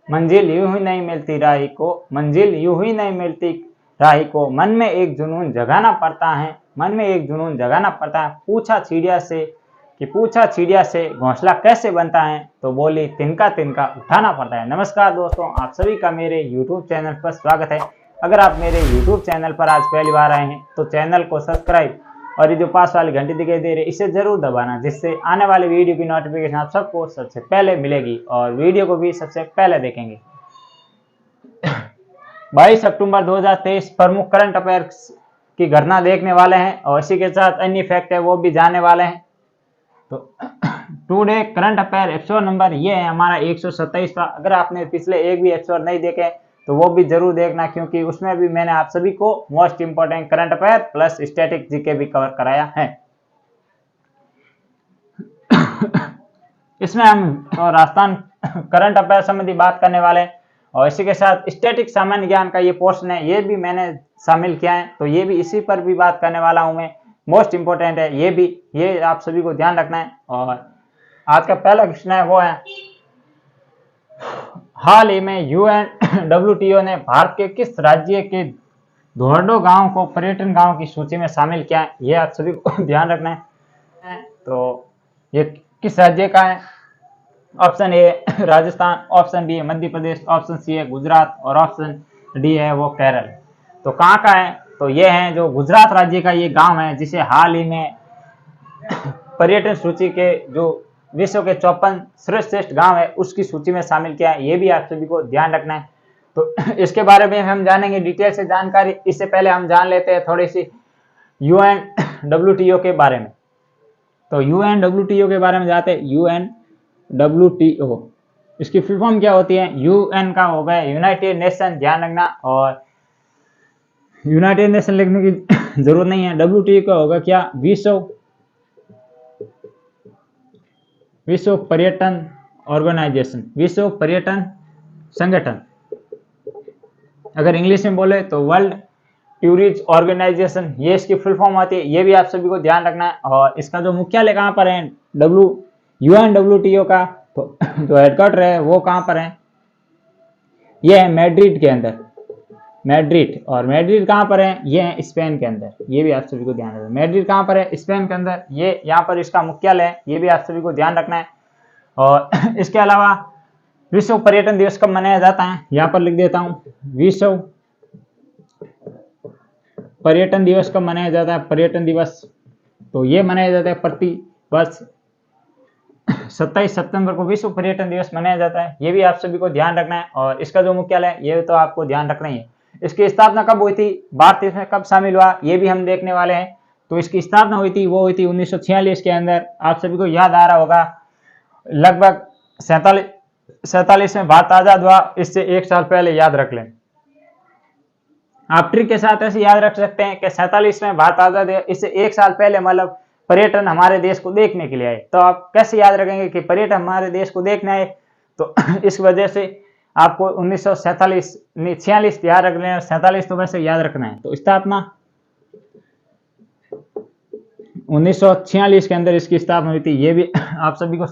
मंजिल यूं ही नहीं मिलती राही को, मंजिल यूं ही नहीं मिलती राही को, मन में एक जुनून जगाना पड़ता है, मन में एक जुनून जगाना पड़ता है। पूछा चिड़िया से घोंसला कैसे बनता है, तो बोली तिनका तिनका उठाना पड़ता है। नमस्कार दोस्तों, आप सभी का मेरे YouTube चैनल पर स्वागत है। अगर आप मेरे YouTube चैनल पर आज पहली बार आए हैं तो चैनल को सब्सक्राइब और ये जो पास वाली घंटी दिखाई दे रही है इसे जरूर दबाना, जिससे आने वाले वीडियो की नोटिफिकेशन आप सबको सबसे पहले मिलेगी और वीडियो को भी सबसे पहले देखेंगे। 22 अक्टूबर 2023 प्रमुख करंट अफेयर्स की घटना देखने वाले हैं और इसी के साथ अन्य फैक्ट है वो भी जानने वाले हैं। तो today current affair episode number ये है हमारा 127 का। अगर आपने पिछले एक भी एपिसोड नहीं देखे तो वो भी जरूर देखना, क्योंकि उसमें भी मैंने आप सभी को most important current affair plus static GK भी कवर कराया है। इसमें हम तो राजस्थान करंट अफेयर संबंधी बात करने वाले हैं और इसी के साथ स्टैटिक सामान्य ज्ञान का ये पोर्शन है, ये भी मैंने शामिल किया है, तो ये भी इसी पर भी बात करने वाला हूं मैं। मोस्ट इंपोर्टेंट है ये आप सभी को ध्यान रखना है। और आज का पहला क्वेश्चन है वो है, हाल ही में UNWTO ने भारत के किस राज्य के धोरडो गांव को पर्यटन गांव की सूची में शामिल किया है, ये आप सभी को ध्यान रखना है। तो ये किस राज्य का है? Option A Rajasthan, option B है मध्य प्रदेश, ऑप्शन सी है गुजरात और ऑप्शन डी है वो केरल। तो कहाँ का है? तो ये है जो गुजरात राज्य का ये गांव है, जिसे हाल ही में पर्यटन सूची के जो विश्व के 54 श्रेष्ठ गांव है उसकी सूची में शामिल किया है। ये भी आप सभी को ध्यान रखना है। तो इसके बारे में हम जानेंगे डिटेल से जानकारी। इससे पहले हम जान लेते हैं थोड़ी सी UNWTO के बारे में। तो UNWTO के बारे में जाते हैं। UNWTO इसकी फुल फॉर्म क्या होती है? UN का हो गया यूनाइटेड नेशन, ध्यान रखना, और यूनाइटेड नेशन लिखने की जरूरत नहीं है। WTO का होगा क्या? विश्व पर्यटन ऑर्गेनाइजेशन, विश्व पर्यटन संगठन। अगर इंग्लिश में बोले तो वर्ल्ड टूरिज्म ऑर्गेनाइजेशन, ये इसकी फुल फॉर्म आती है। ये भी आप सभी को ध्यान रखना है। और इसका जो मुख्यालय कहाँ पर है UNWTO का, तो जो हेडक्वार्टर है वो कहाँ पर है? ये है मैड्रिड के अंदर, मैड्रिड। और मैड्रिड कहाँ पर है? ये है स्पेन के अंदर। ये भी आप सभी को ध्यान रखना है। मैड्रिड कहाँ पर है? स्पेन के अंदर। ये यहाँ पर इसका मुख्यालय है, ये भी आप सभी को ध्यान रखना है। और इसके अलावा विश्व पर्यटन दिवस कब मनाया जाता है, यहाँ पर लिख देता हूँ। विश्व पर्यटन दिवस कब मनाया जाता है? पर्यटन दिवस तो ये मनाया जाता है प्रति वर्ष 27 सितंबर को विश्व पर्यटन दिवस मनाया जाता है। ये भी आप सभी को ध्यान रखना है। और इसका जो मुख्यालय है ये तो आपको ध्यान रखना ही है। इसकी स्थापना कब हुई थी, भारत इसमें कब शामिल हुआ, ये भी हम देखने वाले हैं। तो इसकी स्थापना हुई थी 1946 के अंदर। आप सभी को याद आ रहा होगा, लगभग 47 में भारत आजाद हुआ। इससे एक साल पहले याद रख लें। आप ट्रिक के साथ ऐसे याद रख सकते हैं कि 47 में भारत आजाद है, इससे एक साल पहले मतलब पर्यटन हमारे देश को देखने के लिए आए। तो आप कैसे याद रखेंगे कि पर्यटन हमारे देश को देखने आए? तो इस वजह से आपको 1946 याद रख लें। 47 तो वैसे याद रखना है। तो स्थापना 1946 के अंदर इसकी स्थापना हुई थी, ये भी आप सभी को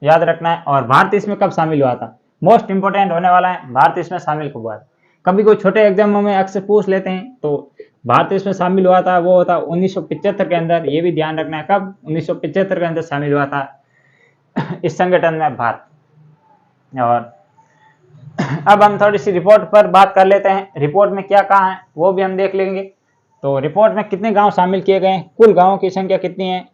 याद रखना है। और भारत इसमें कब शामिल हुआ था? मोस्ट इंपोर्टेंट होने वाला है, भारत इसमें शामिल कब हुआ था। कभी कोई छोटे एग्जामों में अक्सर पूछ लेते हैं। तो भारत इसमें शामिल हुआ था वो था 1975 के अंदर। ये भी ध्यान रखना है, कब? 1975 के अंदर शामिल हुआ था इस संगठन में भारत। और अब हम थोड़ी सी रिपोर्ट पर बात कर लेते हैं। रिपोर्ट में क्या कहा है वो भी हम देख लेंगे। तो रिपोर्ट में कितने गांव शामिल किए गए हैं, कुल गांवों की संख्या कितनी है?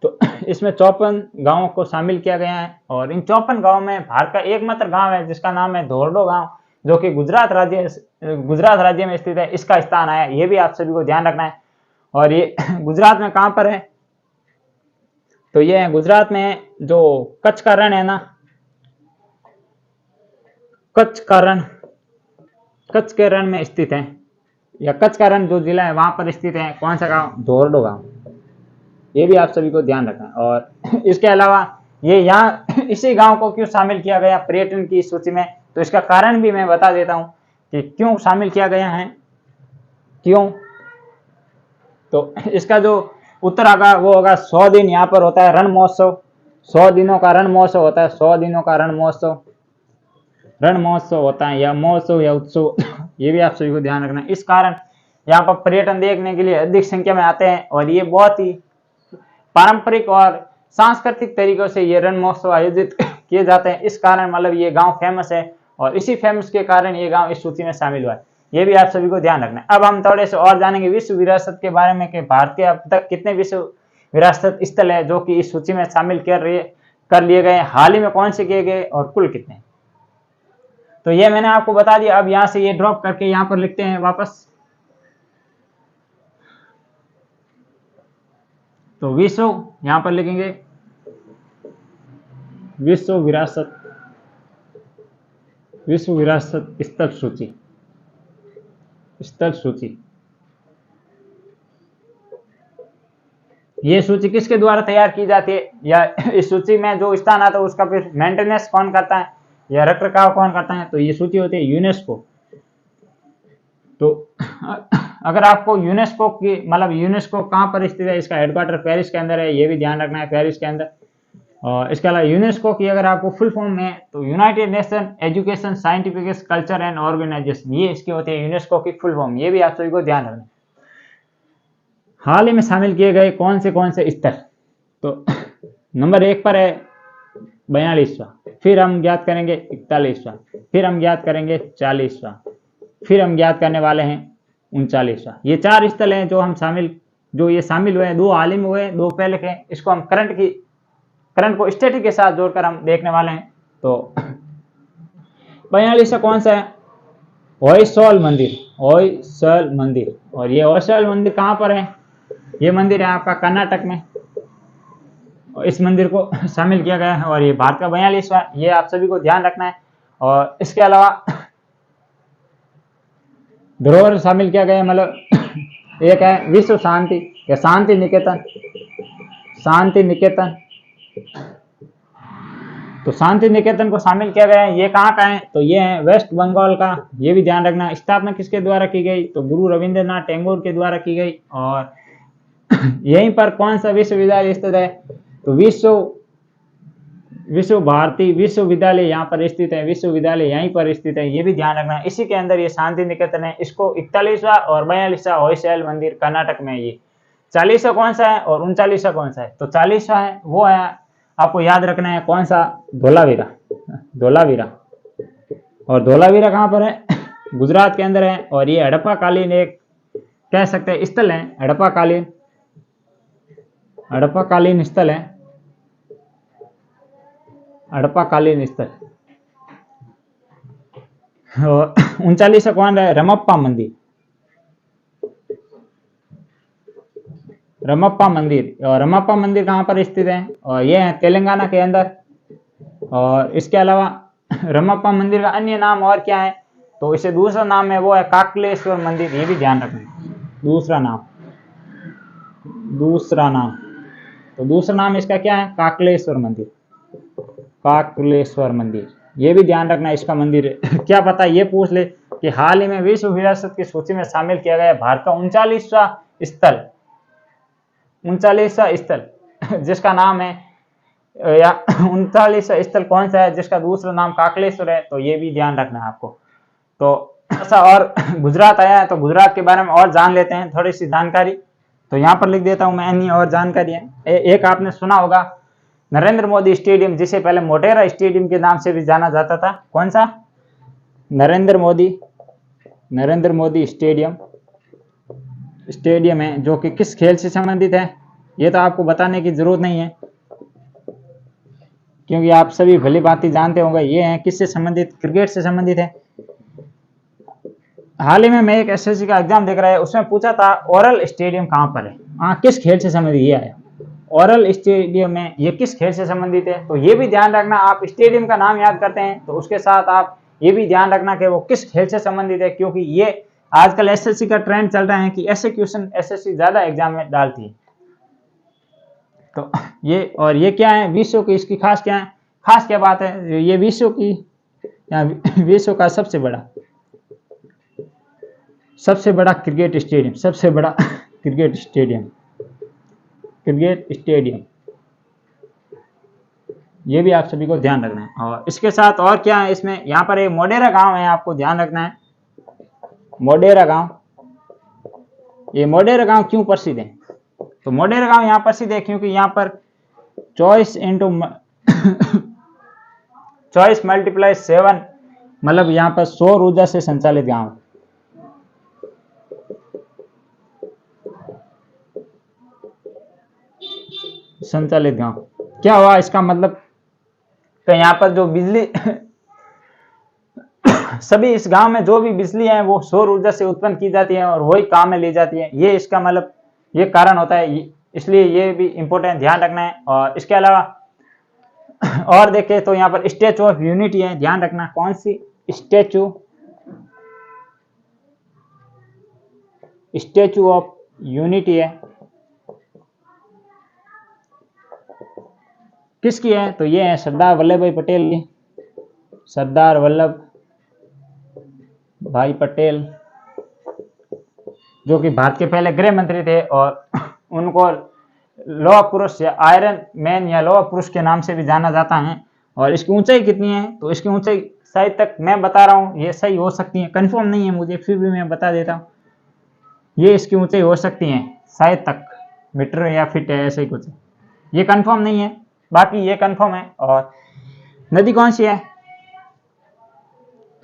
तो इसमें 54 गांवों को शामिल किया गया है। और इन 54 गांव में भारत का एकमात्र गांव है जिसका नाम है धोरडो गांव, जो कि गुजरात राज्य में स्थित है। इसका स्थान आया, ये भी आप सभी को ध्यान रखना है। और ये गुजरात में कहां पर है? तो ये है गुजरात में जो कच्छ का रण है ना, कच्छ के रण में स्थित है, या कच्छ का रण जो जिला है वहां पर स्थित है। कौन सा गांव? धोरडो गांव। ये भी आप सभी को ध्यान रखना है। और इसके अलावा ये यहाँ इसी गांव को क्यों शामिल किया गया पर्यटन की सूची में, तो इसका कारण भी मैं बता देता हूं कि क्यों शामिल किया गया है। क्यों? तो इसका जो उत्तर होगा वो होगा 100 दिन यहाँ पर होता है रण महोत्सव। 100 दिनों का रण महोत्सव होता है। 100 दिनों का रण महोत्सव। रण महोत्सव होता है या महोत्सव या उत्सव, ये भी आप सभी को ध्यान रखना है। इस कारण यहाँ पर पर्यटन देखने के लिए अधिक संख्या में आते हैं और ये बहुत ही पारंपरिक और सांस्कृतिक तरीकों से ये रण महोत्सव आयोजित किए जाते हैं। इस कारण मतलब ये गांव फेमस है और इसी फेमस के कारण ये गांव इस सूची में शामिल हुआ है। ये भी आप सभी को ध्यान रखना है। अब हम थोड़े से और जानेंगे विश्व विरासत के बारे में कि भारत के अब तक कितने विश्व विरासत स्थल है जो कि इस सूची में शामिल कर लिए गए, हाल ही में कौन से किए गए और कुल कितने। तो ये मैंने आपको बता दिया। अब यहां से ये ड्रॉप करके यहां पर लिखते हैं वापस। तो विश्व यहां पर लिखेंगे विश्व विरासत स्थल सूची। ये सूची किसके द्वारा तैयार की जाती है या इस सूची में जो स्थान आता है उसका फिर मेंटेनेंस कौन करता है या रखरखाव कौन करता है। तो ये सूची होती है यूनेस्को। तो अगर आपको यूनेस्को की मतलब यूनेस्को कहाँ पर स्थित है, इसका हेडक्वार्टर पेरिस के अंदर है, ये भी ध्यान रखना है, पेरिस के अंदर। और इसके अलावा यूनेस्को की अगर आपको फुल फॉर्म में तो United Nation education scientific culture and organisation, ये इसकी होती है यूनेस्को की फुल फॉर्म। ये भी आप सभी को ध्यान रखना है। हाल ही में शामिल किए गए कौन से स्थल, तो नंबर 1 पर है 42वां, फिर हम ज्ञात करेंगे 41वां, फिर हम ज्ञात करेंगे 40वां, फिर हम ज्ञात करने वाले हैं 39वां। ये 4 स्थल हैं जो ये शामिल हुए हैं। 2 हाल ही में हुए, 2 पहले के। इसको हम करंट को स्टैटिक के साथ जोड़कर हम देखने वाले हैं। तो 42वां कौन सा है, होयसल मंदिर। और ये होयसल मंदिर कहाँ पर है, ये मंदिर है आपका कर्नाटक में और इस मंदिर को शामिल किया गया है और ये भारत का 42वां, ये आप सभी को ध्यान रखना है। और इसके अलावा धरोहर शामिल किया गया है, मतलब एक है विश्व शांति या शांति निकेतन। तो शांति निकेतन को शामिल किया गया है। ये कहाँ का है, तो ये है वेस्ट बंगाल का। ये भी ध्यान रखना। स्थापना किसके द्वारा की गई, तो गुरु रविंद्रनाथ टैगोर के द्वारा की गई। और यहीं पर कौन सा विश्वविद्यालय स्थित है, तो विश्व भारती विश्वविद्यालय यहाँ पर स्थित है। विश्वविद्यालय यहीं पर स्थित है, ये भी ध्यान रखना है। इसी के अंदर ये शांति निकेतन है। इसको 41वां और 42वां होयसल मंदिर कर्नाटक में है। ये 40वां कौन सा है और 39वां कौन सा है, तो 40वां है वो है, आपको याद रखना है कौन सा, धोलावीरा। और धोलावीरा कहाँ पर है, गुजरात के अंदर है। और ये हड़प्पा कालीन एक कह सकते हैं स्थल है, हड़प्पा कालीन स्थल है, हड़प्पा कालीन स्थल। और 39वां कौन है, रमप्पा मंदिर। और रमप्पा मंदिर कहाँ पर स्थित है, और ये है तेलंगाना के अंदर। और इसके अलावा रमप्पा मंदिर का अन्य नाम और क्या है, तो इसे दूसरा नाम है वो है काकलेश्वर मंदिर। ये भी ध्यान रखना, दूसरा नाम। तो दूसरा नाम इसका क्या है, काकलेश्वर मंदिर। ये भी ध्यान रखना इसका मंदिर है। क्या पता ये पूछ ले कि हाल ही में विश्व विरासत की सूची में शामिल किया गया भारत का 39वां स्थल जिसका नाम है, या 39वां स्थल कौन सा है जिसका दूसरा नाम काकलेश्वर है, तो ये भी ध्यान रखना है आपको। तो ऐसा और गुजरात आया है, तो गुजरात के बारे में और जान लेते हैं थोड़ी सी जानकारी। तो यहाँ पर लिख देता हूँ मैं अन्य और जानकारी है। एक आपने सुना होगा नरेंद्र मोदी स्टेडियम, जिसे पहले मोटेरा स्टेडियम के नाम से भी जाना जाता था। कौन सा, नरेंद्र मोदी स्टेडियम है, जो कि किस खेल से संबंधित है, ये तो आपको बताने की जरूरत नहीं है क्योंकि आप सभी भली भांति जानते होंगे। ये है किससे संबंधित, क्रिकेट से संबंधित है। हाल ही में मैं एक एसएससी का एग्जाम देख रहा है, उसमें पूछा था ओरल स्टेडियम कहाँ पर है, किस खेल से संबंधित, ये आया ओरल स्टेडियम में, ये किस खेल से संबंधित है। तो ये भी ध्यान रखना, आप स्टेडियम का नाम याद करते हैं तो उसके साथ आप ये भी ध्यान रखना कि वो किस खेल से संबंधित है, क्योंकि ये आजकल एसएससी का ट्रेंड चल रहा है कि ऐसे क्वेश्चन एसएससी ज्यादा एग्जाम में डालती है। तो ये क्या है, विश्व की इसकी खास क्या बात है, ये विश्व का सबसे बड़ा क्रिकेट स्टेडियम। ये भी आप सभी को ध्यान रखना है। और इसके साथ और क्या है इसमें, यहाँ पर एक मोडेरा गांव है, आपको ध्यान रखना है। मोडेरा गांव, ये मोडेरा गांव क्यों प्रसिद्ध है? तो मोडेरा गांव यहाँ प्रसिद्ध है क्योंकि यहाँ पर चॉइस मल्टीप्लाई 7 मतलब यहाँ पर सौर ऊर्जा से संचालित गांव। संचालित गांव क्या हुआ इसका मतलब, तो यहाँ पर जो बिजली सभी इस गांव में जो भी बिजली है वो सौर ऊर्जा से उत्पन्न की जाती है और वही काम में ली जाती है। ये इसका मतलब ये कारण होता है, इसलिए ये भी इंपॉर्टेंट ध्यान रखना है। और इसके अलावा और देखें तो यहाँ पर स्टैचू ऑफ यूनिटी है, ध्यान रखना कौन सी स्टैचू, स्टैचू ऑफ यूनिटी है, किसकी है? तो ये है सरदार वल्लभ भाई पटेल की, सरदार वल्लभ भाई पटेल जो कि भारत के पहले गृह मंत्री थे और उनको लौह पुरुष या आयरन मैन या लौह पुरुष के नाम से भी जाना जाता है। और इसकी ऊंचाई कितनी है? तो इसकी ऊंचाई शायद तक मैं बता रहा हूँ, ये सही हो सकती है, कंफर्म नहीं है मुझे, फिर भी मैं बता देता हूँ। ये इसकी ऊंचाई हो सकती है शायद तक मीटर या फीट है, ऐसे ही कुछ, ये कंफर्म नहीं है, बाकी ये कंफर्म है। और नदी कौन सी है?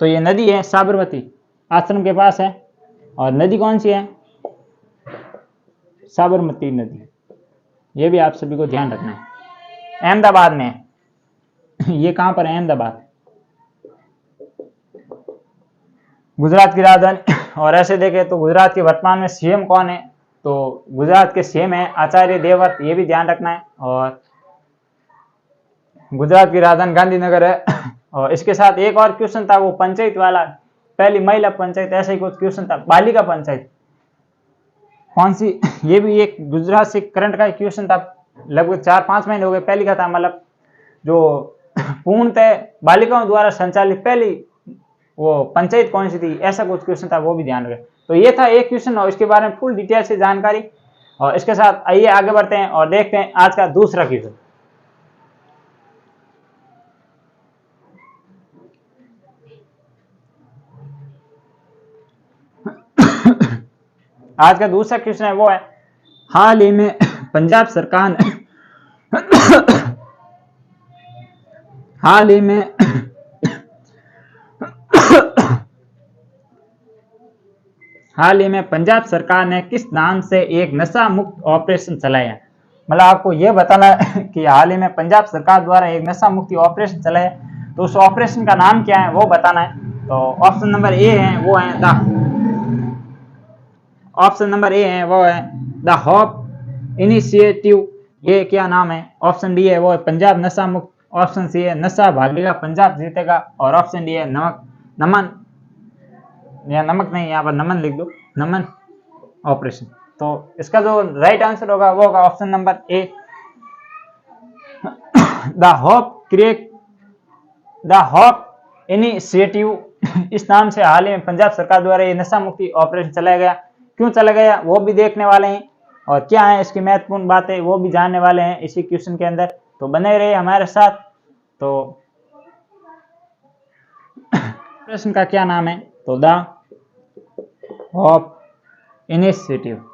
तो ये नदी है साबरमती, आश्रम के पास है। और नदी कौन सी है? साबरमती नदी। ये भी आप सभी को ध्यान रखना है। अहमदाबाद में है। ये कहां पर है? अहमदाबाद, गुजरात की राजधानी। और ऐसे देखें तो गुजरात के वर्तमान में सीएम कौन है? तो गुजरात के सीएम है आचार्य देवव्रत, ये भी ध्यान रखना है। और गुजरात की राजधानी गांधीनगर है। और इसके साथ एक और क्वेश्चन था, वो पंचायत वाला, पहली महिला पंचायत, ऐसा ही कुछ क्वेश्चन था, बालिका पंचायत कौन सी? ये भी एक गुजरात से करंट का क्वेश्चन था, लगभग 4-5 महीने हो गए, पहली का था, मतलब जो पूर्णतः बालिकाओं द्वारा संचालित पहली वो पंचायत कौन सी थी, ऐसा कुछ क्वेश्चन था, वो भी ध्यान रखें। तो ये था एक क्वेश्चन और इसके बारे में फुल डिटेल से जानकारी। और इसके साथ आइए आगे बढ़ते हैं और देखते हैं आज का दूसरा क्वेश्चन। आज का दूसरा क्वेश्चन है वो है, हाल ही में पंजाब सरकार ने हाल ही में हाल ही में पंजाब सरकार ने किस नाम से एक नशा मुक्त ऑपरेशन चलाया? मतलब आपको यह बताना है कि हाल ही में पंजाब सरकार द्वारा एक नशा मुक्ति ऑपरेशन चलाया, तो उस ऑपरेशन का नाम क्या है वो बताना है। तो ऑप्शन नंबर ए है वो है द होप इनिशिएटिव, ये क्या नाम है? ऑप्शन डी है वो है पंजाब नशा मुक्त, ऑप्शन सी है नशा भागेगा पंजाब जीतेगा, और ऑप्शन डी है नमन या नमक नहीं, यहाँ पर नमन लिख दो, नमन ऑपरेशन। तो इसका जो राइट आंसर होगा वो होगा option number A, the hope initiative. इस नाम से हाल ही में पंजाब सरकार द्वारा ये नशा मुक्ति ऑपरेशन चलाया गया। क्यों चला गया वो भी देखने वाले हैं, और क्या है इसकी महत्वपूर्ण बातें वो भी जानने वाले हैं इसी क्वेश्चन के अंदर, तो बने रहिए हमारे साथ। तो ऑपरेशन का क्या नाम है? तो द होप इनिशिएटिव,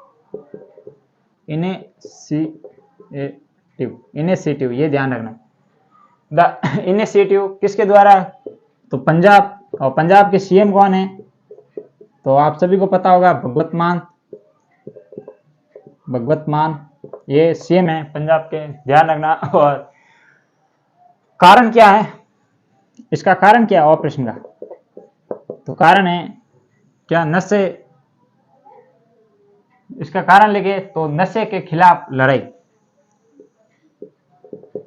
ये ध्यान रखना। द इनिशिएटिव किसके द्वारा? तो पंजाब, और पंजाब के सीएम कौन है? तो आप सभी को पता होगा भगवत मान ये सीएम है पंजाब के, ध्यान रखना। और कारण क्या है इसका? कारण क्या है ऑपरेशन का? तो कारण है क्या? नशे, इसका कारण लिखे तो नशे के खिलाफ लड़ाई,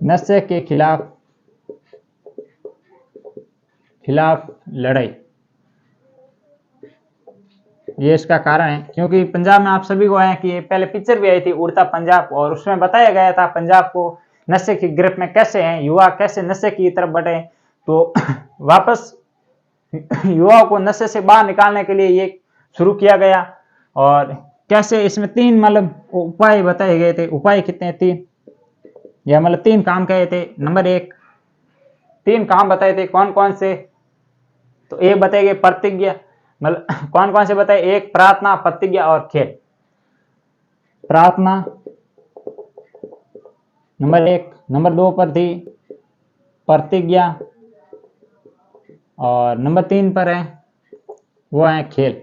नशे के खिलाफ लड़ाई, ये इसका कारण है। क्योंकि पंजाब में आप सभी को है कि पहले पिक्चर भी आई थी उड़ता पंजाब, और उसमें बताया गया था पंजाब को नशे की गिरफ्त में कैसे हैं युवा, कैसे नशे की तरफ बढ़े। तो वापस युवाओं को नशे से बाहर निकालने के लिए ये शुरू किया गया। और कैसे इसमें 3 मतलब उपाय बताए गए थे। उपाय कितने? 3, या मतलब 3 काम कहे थे। नंबर 1 3 काम बताए थे, कौन कौन से? तो एक बताएंगे प्रतिज्ञा, मतलब कौन कौन से बताए? एक प्रार्थना, प्रतिज्ञा और खेल। प्रार्थना नंबर 1, नंबर 2 पर थी प्रतिज्ञा, और नंबर 3 पर है वो है खेल।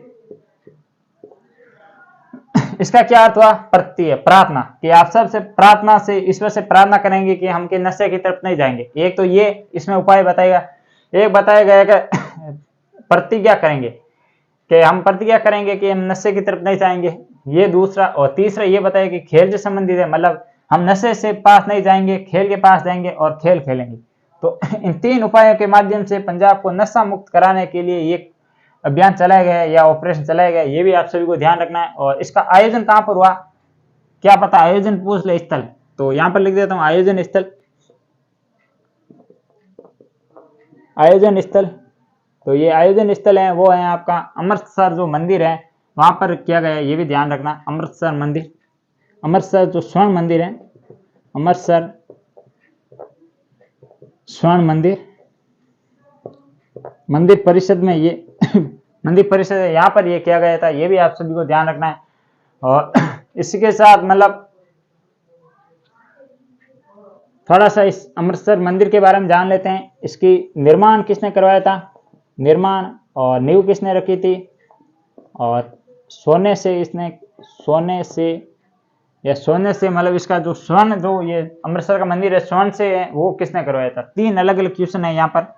इसका क्या अर्थ हुआ? प्रार्थना, कि आप सबसे प्रार्थना से, ईश्वर से प्रार्थना करेंगे कि हम के नशे की तरफ नहीं जाएंगे। एक तो ये इसमें उपाय बताएगा। एक बताया गया कि प्रतिज्ञा करेंगे, कि हम प्रतिज्ञा करेंगे कि हम नशे की तरफ नहीं जाएंगे, ये दूसरा। और तीसरा ये बताया कि खेल से संबंधित है, मतलब हम नशे से पास नहीं जाएंगे, खेल के पास जाएंगे और खेल खेलेंगे। तो इन 3 उपायों के माध्यम से पंजाब को नशा मुक्त कराने के लिए ये अभियान चलाया गया या ऑपरेशन चलाया गया, ये भी आप सभी को ध्यान रखना है। और इसका आयोजन कहां पर हुआ? क्या पता आयोजन पूछ ले स्थल, तो यहां पर लिख देता हूं आयोजन स्थल। आयोजन स्थल, तो ये आयोजन स्थल है वो है आपका अमृतसर जो मंदिर है वहां पर किया गया है, ये भी ध्यान रखना। अमृतसर मंदिर, अमृतसर जो स्वर्ण मंदिर है, अमृतसर स्वर्ण मंदिर, मंदिर परिषद में ये मंदिर परिषद है, यहाँ पर ये किया गया था, ये भी आप सभी को ध्यान रखना है। और इसी के साथ मतलब थोड़ा सा इस अमृतसर मंदिर के बारे में जान लेते हैं। इसकी निर्माण किसने करवाया था? निर्माण और नींव किसने रखी थी? और सोने से इसने, सोने से या सोने से मतलब इसका जो स्वर्ण, जो ये अमृतसर का मंदिर है स्वर्ण से है, वो किसने करवाया था? 3 अलग अलग क्वेश्चन है यहाँ पर।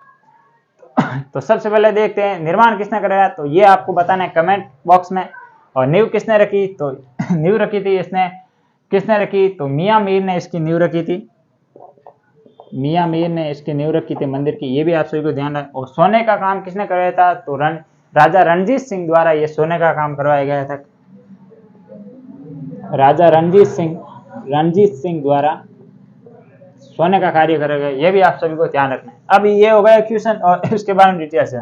तो सबसे पहले देखते हैं निर्माण किसने कराया, तो ये आपको बताना है कमेंट बॉक्स में। और नींव किसने रखी? तो नींव रखी थी इसने, किसने रखी? तो मियां मीर ने इसकी नींव रखी थी, मियां मीर ने इसकी नींव रखी थी मंदिर की, ये भी आप सभी को ध्यान रखें। और सोने का काम किसने करवाया था? तो राजा रणजीत सिंह द्वारा ये सोने का काम करवाया गया था। राजा रणजीत सिंह द्वारा सोने का कार्य करा गया, ये भी आप सभी को ध्यान रखना है। अब ये हो गया क्वेश्चन और इसके बारे में डिटेल से।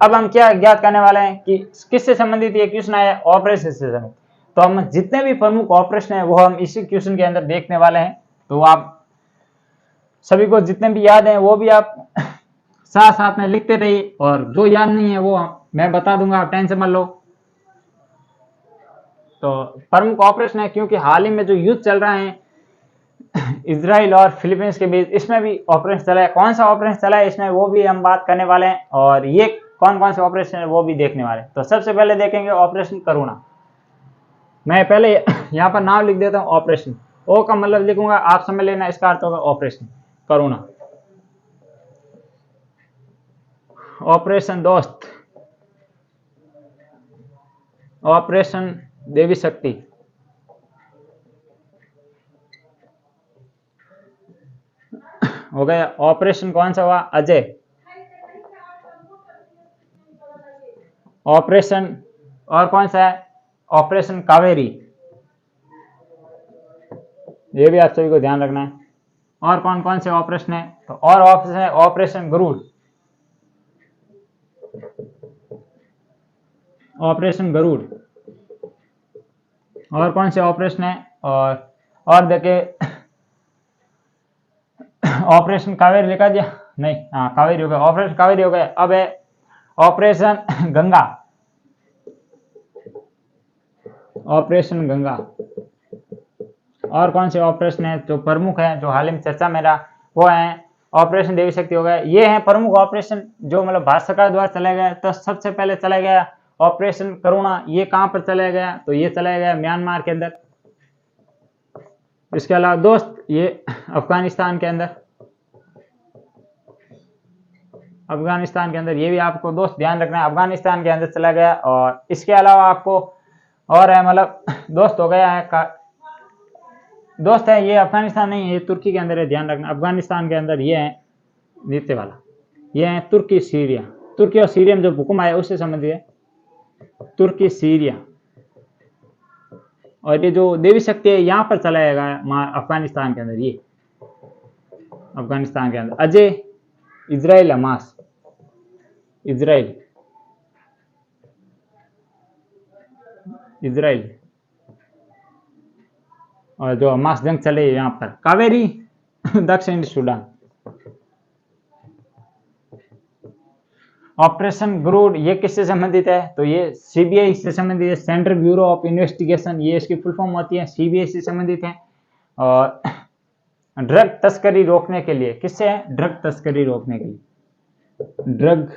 अब हम क्या ज्ञात करने वाले हैं कि किससे संबंधित ये क्वेश्चन आया? ऑपरेशन से संबंधित। तो हम जितने भी प्रमुख ऑपरेशन है वो हम इसी क्वेश्चन के अंदर देखने वाले हैं। तो आप सभी को जितने भी याद है वो भी आप साथ साथ में लिखते रहिए, और जो याद नहीं है वो मैं बता दूंगा, आप टेंशन मत लो। तो प्रमुख ऑपरेशन है, क्योंकि हाल ही में जो युद्ध चल रहा है इजराइल और फिलीपींस के बीच, इसमें भी ऑपरेशन चला है। कौन सा ऑपरेशन चला है इसमें, वो भी हम बात करने वाले हैं, और ये कौन कौन से ऑपरेशन है वो भी देखने वाले हैं। तो सबसे पहले देखेंगे ऑपरेशन करुणा। मैं पहले यहाँ पर नाम लिख देता हूँ ऑपरेशन, ओ का मतलब लिखूंगा, आप समझ लेना इसका अर्थ होगा ऑपरेशन करुणा। ऑपरेशन दोस्त, ऑपरेशन देवी शक्ति, हो गया। ऑपरेशन कौन सा हुआ? अजय। ऑपरेशन और कौन सा है? ऑपरेशन कावेरी, ये भी आप सभी को ध्यान रखना है। और कौन कौन से ऑपरेशन है? तो और ऑपरेशन है ऑपरेशन गरुड़, ऑपरेशन गरुड़। और कौन से ऑपरेशन है? और देखे ऑपरेशन कावेरी लिखा दिया नहीं, हाँ कावेरी हो गया, ऑपरेशन कावेरी हो गया। अब है ऑपरेशन गंगा, ऑपरेशन गंगा। और कौन से ऑपरेशन है जो प्रमुख है, जो हाल ही में चर्चा में रहा, वो है ऑपरेशन देवी शक्ति हो गया। ये है प्रमुख ऑपरेशन जो मतलब भारत सरकार द्वारा चलाया गया। तो सबसे पहले चलाया गया ऑपरेशन करुणा, ये कहां पर चलाया गया? तो ये चलाया गया म्यांमार के अंदर। इसके अलावा दोस्त ये अफगानिस्तान के अंदर, अफगानिस्तान के अंदर, ये भी आपको दोस्त ध्यान रखना है, अफगानिस्तान के अंदर चला गया। और इसके अलावा आपको और है मतलब दोस्त हो गया है दोस्त है, ये अफगानिस्तान नहीं है, ये तुर्की के अंदर है, ध्यान रखना। अफगानिस्तान के अंदर ये है नीचे वाला, ये है तुर्की सीरिया। तुर्की और सीरिया में जो भूकंप आया उससे संबंधित है, तुर्की सीरिया। और ये जो देवी शक्ति है यहाँ पर चलाया गया अफगानिस्तान के अंदर, ये अफगानिस्तान के अंदर। Ajay Israel Hamas, Israel, Israel. और जो हमास जंग चले यहाँ पर कावेरी दक्षिण सूडान, ऑपरेशन गरुड़ ये किससे संबंधित है? तो ये सीबीआई से संबंधित है, सेंट्रल ब्यूरो ऑफ इन्वेस्टिगेशन, ये इसकी फुल फॉर्म होती है, सीबीआई से संबंधित है। और ड्रग तस्करी रोकने के लिए, किससे है? ड्रग तस्करी रोकने के लिए, ड्रग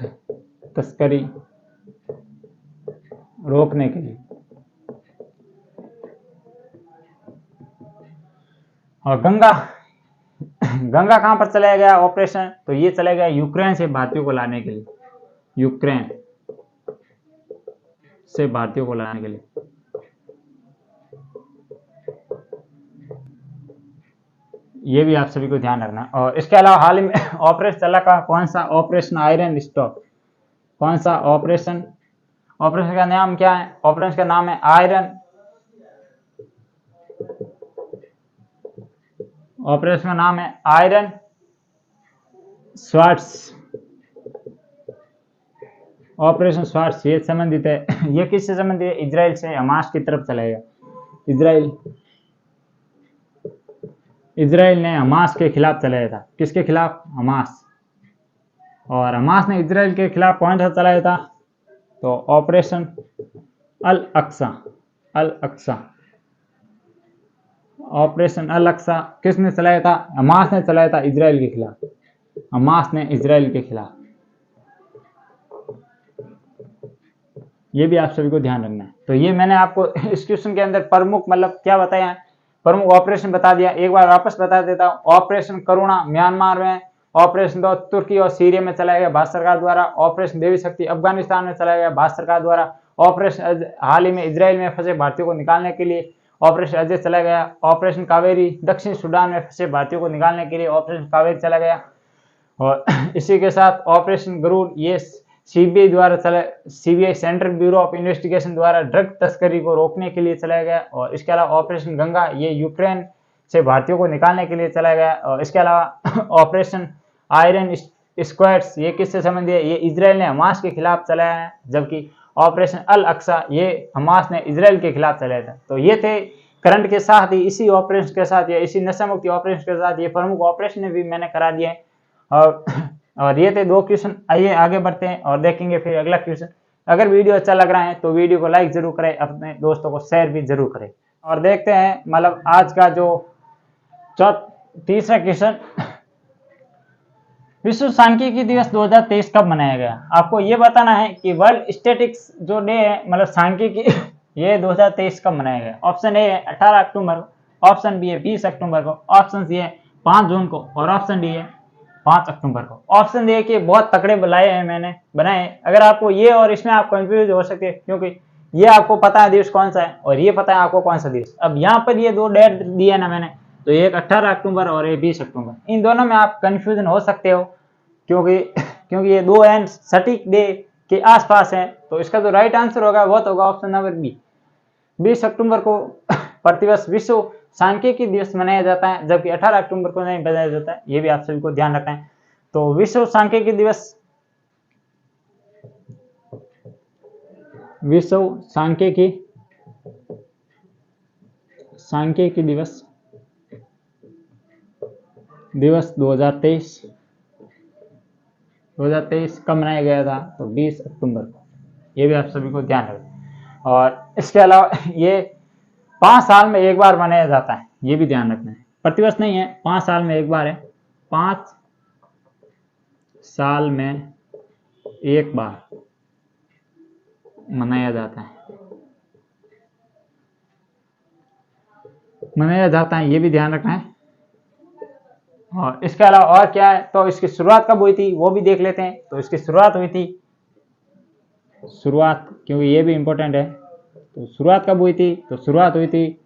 तस्करी रोकने के लिए। और गंगा कहां पर चलाया गया ऑपरेशन? तो ये चला गया यूक्रेन से भारतीयों को लाने के लिए, यूक्रेन से भारतीयों को लाने के लिए। ये भी आप सभी को ध्यान रखना। और इसके अलावा हाल ही में ऑपरेशन चला का कौन सा? Operation iron stock. कौन सा ऑपरेशन? ऑपरेशन का नाम क्या है? ऑपरेशन का नाम है आयरन, ऑपरेशन का नाम है आयरन स्वाट्स, ऑपरेशन स्वाट्स। ये संबंधित है ये किससे संबंधित है? इजराइल से हमास की तरफ चलाएगा। इजराइल ने हमास के खिलाफ चलाया था। किसके खिलाफ? हमास। और हमास ने इजराइल के खिलाफ कौन सा चलाया था? तो ऑपरेशन अल अक्सा। ऑपरेशन अल अक्सा किसने चलाया था? हमास ने चलाया था इजराइल के खिलाफ। हमास ने इजराइल के खिलाफ। ये भी आप सभी को ध्यान रखना है। तो ये मैंने आपको इस क्वेश्चन के अंदर प्रमुख मतलब क्या बताया है, प्रमुख ऑपरेशन बता दिया। एक बार वापस बता देता हूँ। ऑपरेशन करुणा म्यांमार में, ऑपरेशन दो तुर्की और सीरिया में चलाया गया भारत सरकार द्वारा, ऑपरेशन देवी शक्ति अफगानिस्तान में चलाया गया भारत सरकार द्वारा, ऑपरेशन हाल ही में इजराइल में फंसे भारतीयों को निकालने के लिए ऑपरेशन अजय चलाया गया, ऑपरेशन कावेरी दक्षिण सूडान में फंसे भारतीयों को निकालने के लिए ऑपरेशन कावेरी चला गया। और इसी के साथ ऑपरेशन गरुड़ ये सीबीआई द्वारा चला, CBI central bureau of investigation द्वारा ड्रग तस्करी को रोकने के लिए चलाया गया। और इसके अलावा ऑपरेशन गंगा ये यूक्रेन से भारतीयों को निकालने के लिए चलाया गया। और इसके अलावा ऑपरेशन आयरन स्क्वाड्स ये किससे संबंधित है? ये इजराइल ने हमास के खिलाफ चलाया है, जबकि ऑपरेशन अल अक्सा ये हमास ने इजराइल के खिलाफ चलाया था। तो ये थे करंट के साथ ही इसी ऑपरेशन के साथ या इसी नशा मुक्ति ऑपरेशन के साथ ये प्रमुख ऑपरेशन भी मैंने करा दिए हैं। और ये थे 2 क्वेश्चन। आइए आगे बढ़ते हैं और देखेंगे फिर अगला क्वेश्चन। अगर वीडियो अच्छा लग रहा है तो वीडियो को लाइक जरूर करें, अपने दोस्तों को शेयर भी जरूर करें। और देखते हैं मतलब आज का जो तीसरा क्वेश्चन, विश्व सांख्यिकी दिवस 2023 कब मनाया गया? आपको ये बताना है कि वर्ल्ड स्टैटिस्टिक्स जो डे है मतलब सांख्यिकी ये 2023 कब मनाया गया। ऑप्शन ए है 18 अक्टूबर को, ऑप्शन बी है 20 अक्टूबर को, ऑप्शन सी है 5 जून को और ऑप्शन डी है 5 अक्टूबर को। ऑप्शन डी के बहुत तकड़े बनाए हैं मैंने बनाए। अगर आपको ये और इसमें आप कंफ्यूज हो सकते हैं क्योंकि ये आपको पता है दिवस कौन सा है और ये पता है आपको कौन सा दिवस। अब यहाँ पर ये 2 डेट दिए ना मैंने, तो एक 18 अक्टूबर और एक 20 अक्टूबर। इन दोनों में आप कंफ्यूजन हो सकते हो क्योंकि ये 2 एंड सटीक डे के आसपास हैं। तो इसका जो राइट आंसर होगा वो तो होगा ऑप्शन नंबर बी। 20 अक्टूबर को प्रतिवर्ष विश्व सांख्यिकी दिवस मनाया जाता है, जबकि 18 अक्टूबर को नहीं मनाया जाता है। ये भी आप सभी को ध्यान रखना है। तो विश्व सांख्यिकी दिवस 2023 कब मनाया गया था? तो 20 अक्टूबर को। ये भी आप सभी को ध्यान रखें। और इसके अलावा ये 5 साल में एक बार मनाया जाता है, ये भी ध्यान रखना है। प्रतिवर्ष नहीं है, 5 साल में एक बार है। 5 साल में एक बार मनाया जाता है, ये भी ध्यान रखना है। और इसके अलावा और क्या है? तो इसकी शुरुआत कब हुई थी वो भी देख लेते हैं। तो इसकी शुरुआत हुई थी, क्योंकि ये भी इंपॉर्टेंट है। तो शुरुआत कब हुई थी? तो शुरुआत हुई थी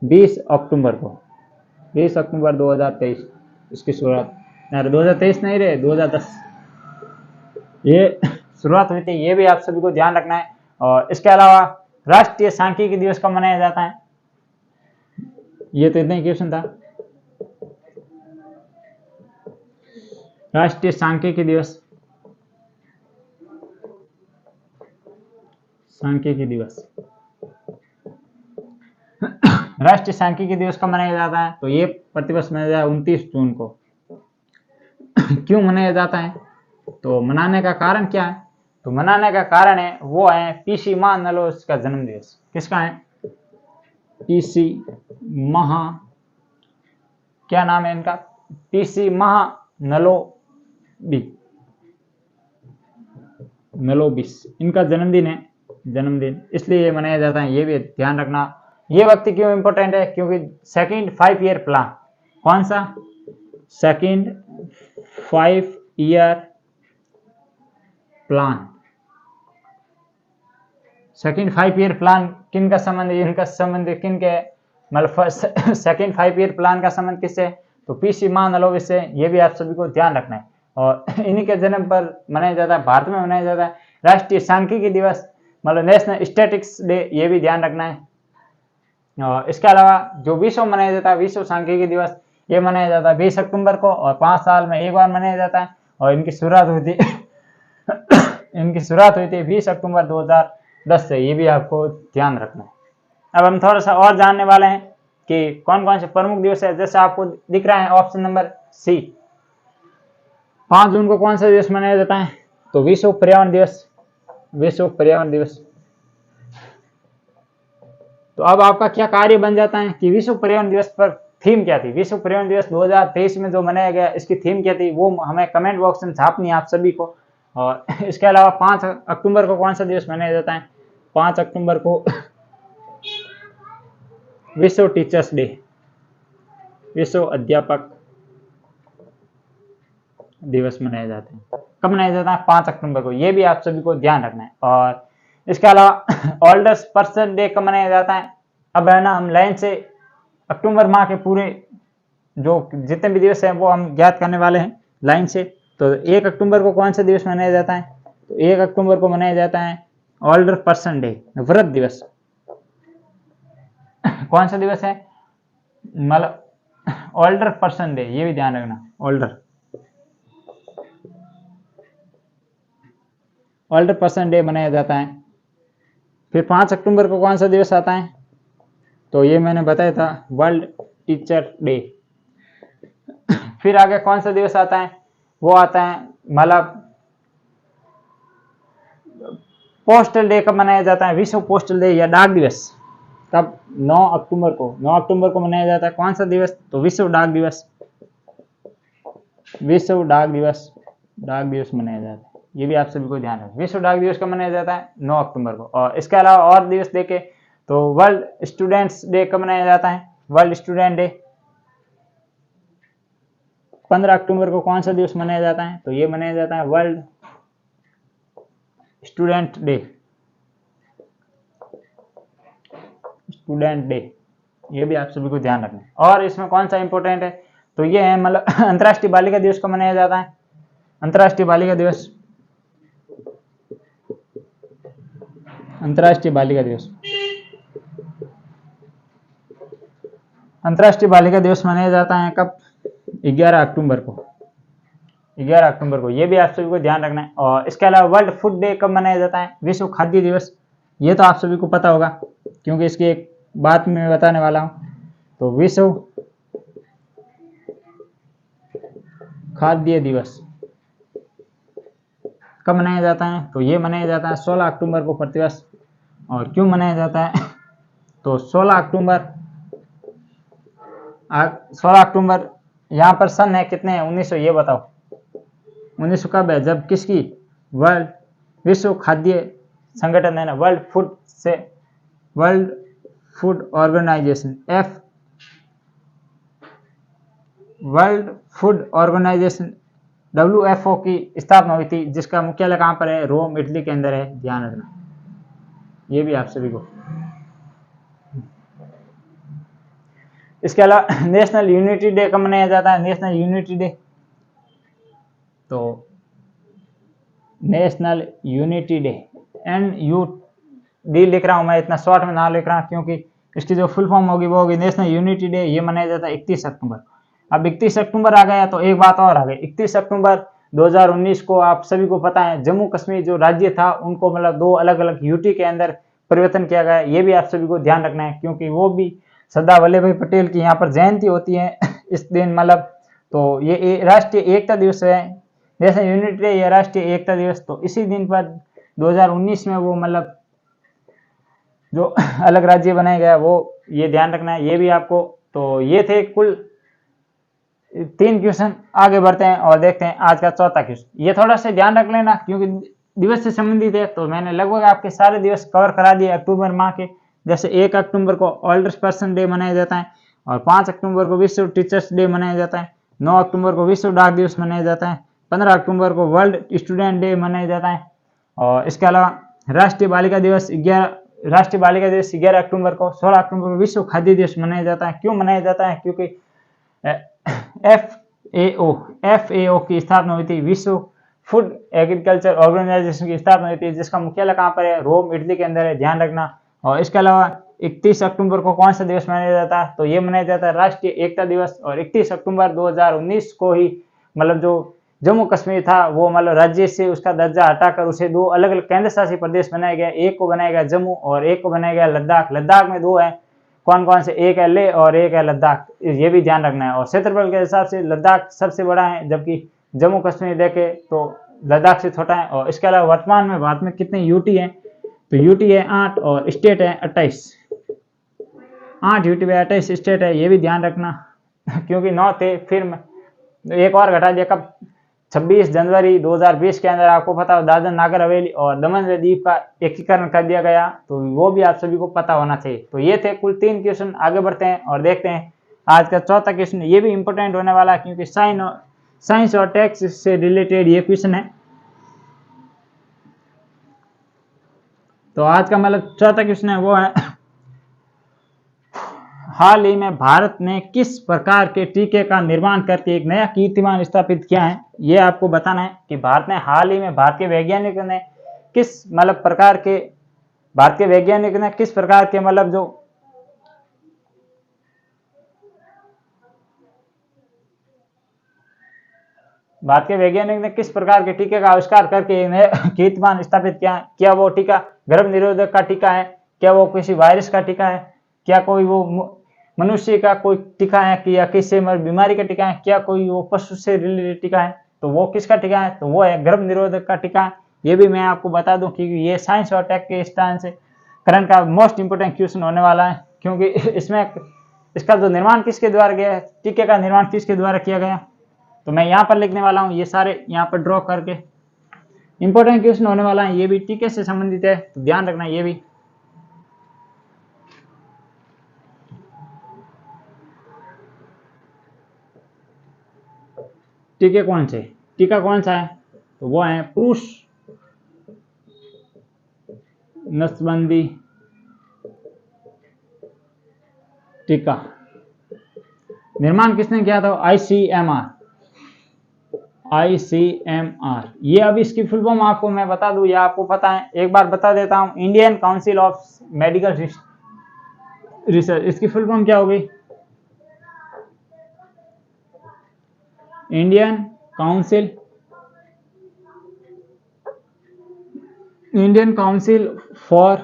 20 अक्टूबर को, 20 अक्टूबर 2023 इसकी शुरुआत। 2023 नहीं रहे, 2010 ये शुरुआत हुई थी। ये भी आप सभी को ध्यान रखना है। और इसके अलावा राष्ट्रीय सांख्यिकी दिवस कब मनाया जाता है? ये तो इतना ही क्वेश्चन था। राष्ट्रीय सांख्यिकी दिवस राष्ट्रीय सांख्यिकी दिवस कब मनाया जाता है? तो ये प्रतिवर्ष मनाया जाता है 29 जून को। क्यों मनाया जाता है? तो मनाने का कारण क्या है? तो मनाने का कारण है वो है पीसी महानलोबिस का जन्म दिवस। किसका है? पीसी महा, क्या नाम है इनका? पीसी महानलोबिस, इनका जन्मदिन है, जन्मदिन इसलिए ये मनाया जाता है। ये भी ध्यान रखना। ये व्यक्ति क्यों इंपॉर्टेंट है? क्योंकि सेकंड 5 ईयर प्लान, कौन सा? Second 5 year plan. Second 5 year plan किन का संबंध है? इनका संबंध किन के, मतलब सेकंड 5 ईयर प्लान का संबंध किससे? तो पीसी महानलोबिस से। ये भी आप सभी को ध्यान रखना है। और इन्हीं के जन्म पर मनाया जाता है, भारत में मनाया जाता है राष्ट्रीय सांख्यिकी दिवस, मतलब नेशनल स्टैटिस्टिक्स डे, ये भी ध्यान रखना है। और इसके अलावा जो विश्व मनाया जाता है, विश्व सांख्यिकी दिवस, ये मनाया जाता है 20 अक्टूबर को, और 5 साल में एक बार मनाया जाता है। और इनकी शुरुआत हुई थी इनकी शुरुआत हुई थी 20 अक्टूबर 2010 से। ये भी आपको ध्यान रखना है। अब हम थोड़ा सा और जानने वाले हैं कि कौन कौन से प्रमुख दिवस है। जैसे आपको दिख रहा है ऑप्शन नंबर सी, 5 जून को कौन सा दिवस मनाया जाता है? तो विश्व पर्यावरण दिवस, विश्व पर्यावरण दिवस। तो अब आपका क्या कार्य बन जाता है कि विश्व पर्यावरण दिवस पर थीम क्या थी? विश्व पर्यावरण दिवस 2023 में जो मनाया गया, इसकी थीम क्या थी, वो हमें कमेंट बॉक्स में छापनी है आप सभी को। और इसके अलावा 5 अक्टूबर को कौन सा दिवस मनाया जाता है? 5 अक्टूबर को विश्व टीचर्स डे, विश्व अध्यापक दिवस मनाया जाता है। कब मनाया जाता है? 5 अक्टूबर को। ये भी आप सभी को ध्यान रखना है। और इसके अलावा ओल्डेस्ट पर्सन डे कब मनाया जाता है? अब है ना, हम लाइन से अक्टूबर माह के पूरे जो जितने भी दिवस हैं वो हम ज्ञात करने वाले हैं लाइन से। तो 1 अक्टूबर को कौन सा दिवस मनाया जाता है? तो 1 अक्टूबर को मनाया जाता है ओल्डर पर्सन डे, वृद्ध दिवस। कौन सा दिवस है? मतलब ओल्डर पर्सन डे, ये भी ध्यान रखना। ओल्डर पर्सन डे मनाया जाता है। फिर 5 अक्टूबर को कौन सा दिवस आता है? तो ये मैंने बताया था, वर्ल्ड टीचर डे। फिर आगे कौन सा दिवस आता है? वो आता है मतलब पोस्टल डे कब मनाया जाता है? विश्व पोस्टल डे या डाक दिवस। कब? 9 अक्टूबर को। 9 अक्टूबर को मनाया जाता है कौन सा दिवस? तो विश्व डाक दिवस, विश्व डाक दिवस, डाक दिवस मनाया जाता है। ये भी आप सभी को ध्यान रखें। विश्व डाक दिवस कब मनाया जाता है? 9 अक्टूबर को। और इसके अलावा और दिवस देखे तो वर्ल्ड स्टूडेंट्स डे कब मनाया जाता है? वर्ल्ड स्टूडेंट डे 15 अक्टूबर को। कौन सा दिवस मनाया जाता है? तो ये मनाया जाता है world student day, student day. ये भी आप सभी को ध्यान रखना है। और इसमें कौन सा इंपॉर्टेंट है? तो ये है मतलब अंतर्राष्ट्रीय बालिका दिवस कब मनाया जाता है? अंतर्राष्ट्रीय बालिका दिवस, अंतर्राष्ट्रीय बालिका दिवस, अंतर्राष्ट्रीय बालिका दिवस मनाया जाता है कब? 11 अक्टूबर को, 11 अक्टूबर को। ये भी आप सभी को ध्यान रखना है। और इसके अलावा वर्ल्ड फूड डे कब मनाया जाता है? विश्व खाद्य दिवस। ये तो आप सभी को पता होगा क्योंकि इसकी एक बात मैं बताने वाला हूं। तो विश्व खाद्य दिवस कब मनाया जाता है? तो ये मनाया जाता है 16 अक्टूबर को प्रतिवर्ष। और क्यों मनाया जाता है? तो 16 अक्टूबर, 16 अक्टूबर यहाँ पर सन है कितने हैं? 1900। ये बताओ 1900 कब है? जब किसकी? वर्ल्ड विश्व खाद्य संगठन है ना, वर्ल्ड फूड से, world food organisation world food organisation WFO की स्थापना हुई थी, जिसका मुख्यालय कहाँ पर है? रोम, इटली के अंदर है। ध्यान रखना ये भी आप सभी को। इसके अलावा नेशनल यूनिटी डे कब मनाया जाता है? नेशनल यूनिटी डे, तो नेशनल यूनिटी डे NUD लिख रहा हूं मैं, इतना शॉर्ट में ना लिख रहा क्योंकि इसकी जो फुल फॉर्म होगी वो होगी नेशनल यूनिटी डे। ये मनाया जाता है 31 अक्टूबर। अब 31 अक्टूबर आ गया तो एक बात और आ गई। 31 अक्टूबर 2019 को आप सभी को पता है जम्मू कश्मीर जो राज्य था उनको मतलब 2 अलग अलग यूटी के अंदर परिवर्तन किया गया। ये भी आप सभी को ध्यान रखना है क्योंकि वो भी सरदार वल्लभ भाई पटेल की यहाँ पर जयंती होती है इस दिन मतलब। तो ये राष्ट्रीय एकता दिवस है, नेशनल यूनिटी डे या राष्ट्रीय एकता दिवस। तो इसी दिन पर 2019 में वो मतलब जो अलग राज्य बनाया गया वो ये ध्यान रखना है, ये भी आपको। तो ये थे कुल 3 क्वेश्चन। आगे बढ़ते हैं और देखते हैं आज का चौथा क्वेश्चन। ये थोड़ा सा ध्यान रख लेना क्योंकि दिवस से संबंधित है, तो मैंने लगभग आपके सारे दिवस कवर करा दिए अक्टूबर माह के। जैसे 1 अक्टूबर को ओल्डर्स पर्सन डे मनाया जाता है, और 5 अक्टूबर को विश्व टीचर्स डे मनाया जाता है, 9 अक्टूबर को विश्व डाक दिवस मनाया जाता है, 15 अक्टूबर को वर्ल्ड स्टूडेंट डे मनाया जाता है, और इसके अलावा राष्ट्रीय बालिका दिवस 11 अक्टूबर को, 16 अक्टूबर को विश्व खाद्य दिवस मनाया जाता है। क्यों मनाया जाता है? क्योंकि FAO की स्थापना हुई थी, विश्व फूड एग्रीकल्चर ऑर्गेनाइजेशन की स्थापना हुई थी, जिसका मुख्यालय कहाँ पर है? रोम, इटली के अंदर है, ध्यान रखना। और इसके अलावा 31 अक्टूबर को कौन सा दिवस मनाया जाता है? तो ये मनाया जाता है राष्ट्रीय एकता दिवस। और 31 अक्टूबर 2019 को ही मतलब जो जम्मू कश्मीर था वो मतलब राज्य से उसका दर्जा हटाकर उसे 2 अलग अलग केंद्र शासित प्रदेश बनाया गया। एक को बनाया गया जम्मू और एक को बनाया गया लद्दाख। लद्दाख में 2 है, कौन कौन से? एक है लेह और एक है लद्दाख, ये भी ध्यान रखना है। और क्षेत्रफल के हिसाब से लद्दाख सबसे बड़ा है, जबकि जम्मू कश्मीर देखे तो लद्दाख से छोटा है। और इसके अलावा वर्तमान में भारत में कितने यूटी हैं? तो यूटी है 8 और स्टेट है 28। 8 यूटी में 28 स्टेट है, ये भी ध्यान रखना क्योंकि 9 थे, फिर एक और घटा दिया। कब? 26 जनवरी 2020 के अंदर आपको पता हो दादर नागर हवेली और दमन व दीव का एकीकरण कर दिया गया, तो वो भी आप सभी को पता होना चाहिए। तो ये थे कुल 3 क्वेश्चन। आगे बढ़ते हैं और देखते हैं आज का चौथा क्वेश्चन। ये भी इंपॉर्टेंट होने वाला है क्योंकि साइंस और टेक्स से रिलेटेड ये क्वेश्चन है। तो आज का मतलब चौथा क्वेश्चन है वो है हाल ही में भारत ने किस प्रकार के टीके का निर्माण करके एक नया कीर्तिमान स्थापित किया है? ये आपको बताना है कि भारत ने हाल ही में भारत के वैज्ञानिकों ने किस प्रकार के मतलब जो भारत के वैज्ञानिक ने किस प्रकार के टीके का आविष्कार करके एक नया कीर्तिमान स्थापित किया है। क्या वो टीका गर्भ निरोधक का टीका है? क्या वो किसी वायरस का टीका है? क्या कोई वो मनुष्य का कोई टीका है कि या किसी बीमारी का टीका है? क्या कोई वो पशु से रिलेटेड टीका है? तो वो किसका टीका है? तो वो है गर्भ निरोधक का टीका। ये भी मैं आपको बता दूं कि ये साइंस और टेक के स्थान से करंट का मोस्ट इंपोर्टेंट क्वेश्चन होने वाला है, क्योंकि इसमें इसका जो निर्माण किसके द्वारा गया है, टीके का निर्माण किसके द्वारा किया गया, तो मैं यहाँ पर लिखने वाला हूँ। ये सारे यहाँ पर ड्रॉ करके इंपॉर्टेंट क्वेश्चन होने वाला है, ये भी टीके से संबंधित है, तो ध्यान रखना। ये भी टीका कौन सा है? तो वो है पुरुष नसबंदी टीका। निर्माण किसने किया था? ICMR। ये अभी इसकी फुल फॉर्म आपको मैं बता दूं या आपको पता है? एक बार बता देता हूं। Indian council of medical research. इसकी फुल फॉर्म क्या होगी? Indian council for